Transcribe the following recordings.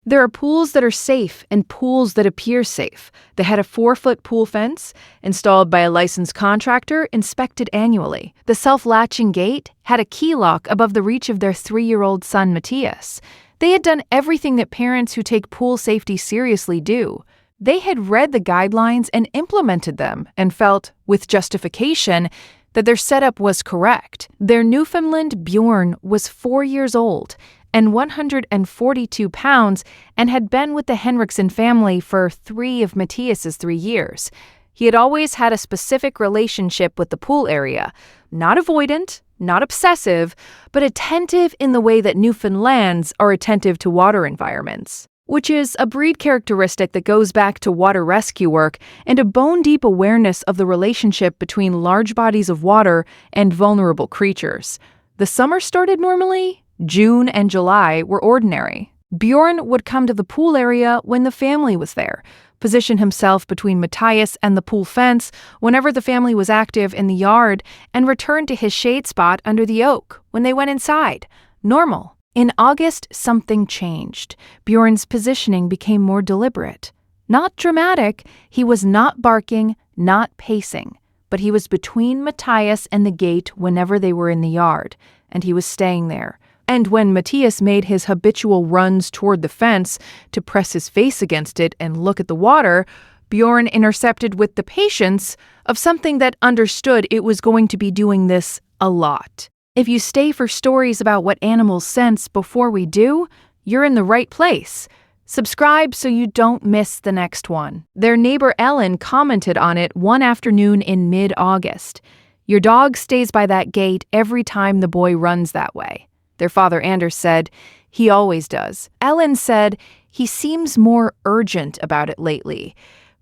There are pools that are safe and pools that appear safe. They had a 4-foot pool fence, installed by a licensed contractor, inspected annually. The self-latching gate had a key lock above the reach of their 3-year-old son, Matthias. They had done everything that parents who take pool safety seriously do. They had read the guidelines and implemented them and felt, with justification, that their setup was correct. Their Newfoundland Bjorn was 4 years old and 142 pounds and had been with the Henriksen family for 3 of Matthias's 3 years. He had always had a specific relationship with the pool area, not avoidant, not obsessive, but attentive in the way that Newfoundlands are attentive to water environments, which is a breed characteristic that goes back to water rescue work and a bone-deep awareness of the relationship between large bodies of water and vulnerable creatures. The summer started normally. June and July were ordinary. Bjorn would come to the pool area when the family was there, position himself between Matthias and the pool fence whenever the family was active in the yard, and return to his shade spot under the oak when they went inside. Normal. In August, something changed. Bjorn's positioning became more deliberate. Not dramatic, he was not barking, not pacing, but he was between Matthias and the gate whenever they were in the yard, and he was staying there. And when Matthias made his habitual runs toward the fence to press his face against it and look at the water, Bjorn intercepted with the patience of something that understood it was going to be doing this a lot. If you stay for stories about what animals sense before we do, you're in the right place. Subscribe so you don't miss the next one. Their neighbor Ellen commented on it one afternoon in mid-August. "Your dog stays by that gate every time the boy runs that way." Their father Anders said, "He always does." Ellen said, "He seems more urgent about it lately."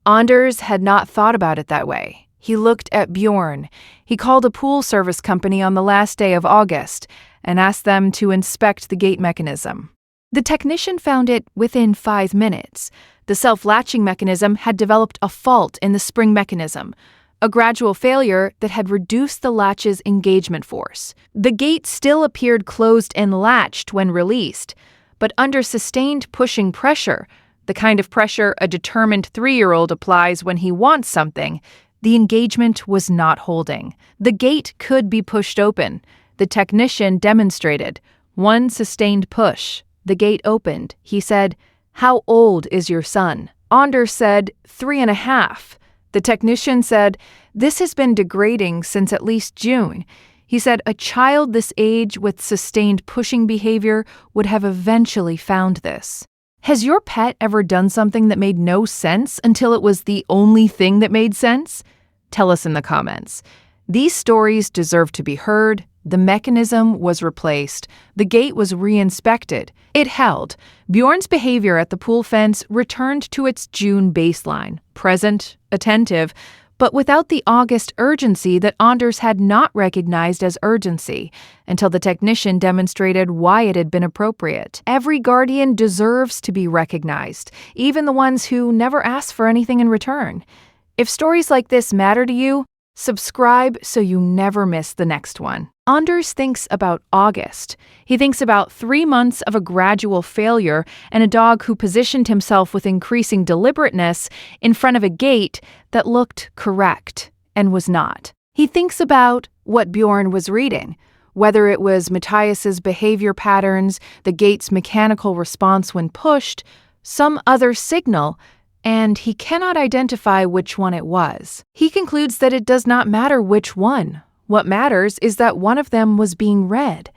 Anders had not thought about it that way. He looked at Bjorn. He called a pool service company on the last day of August and asked them to inspect the gate mechanism. The technician found it within 5 minutes. The self-latching mechanism had developed a fault in the spring mechanism, a gradual failure that had reduced the latch's engagement force. The gate still appeared closed and latched when released, but under sustained pushing pressure, the kind of pressure a determined 3-year-old applies when he wants something, the engagement was not holding. The gate could be pushed open. The technician demonstrated. One sustained push. The gate opened. He said, "How old is your son?" Anders said, 3.5. The technician said, "This has been degrading since at least June." He said a child this age with sustained pushing behavior would have eventually found this. Has your pet ever done something that made no sense until it was the only thing that made sense? Tell us in the comments. These stories deserve to be heard. The mechanism was replaced. The gate was re-inspected. It held. Bjorn's behavior at the pool fence returned to its June baseline, present, attentive, but without the August urgency that Anders had not recognized as urgency until the technician demonstrated why it had been appropriate. Every guardian deserves to be recognized, even the ones who never ask for anything in return. If stories like this matter to you, subscribe so you never miss the next one. Anders thinks about August. He thinks about 3 months of a gradual failure and a dog who positioned himself with increasing deliberateness in front of a gate that looked correct and was not. He thinks about what Bjorn was reading, whether it was Matthias's behavior patterns, the gate's mechanical response when pushed, some other signal, and he cannot identify which one it was. He concludes that it does not matter which one. What matters is that one of them was being read.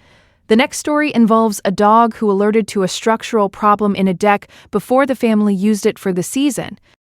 The next story involves a dog who alerted to a structural problem in a deck before the family used it for the season.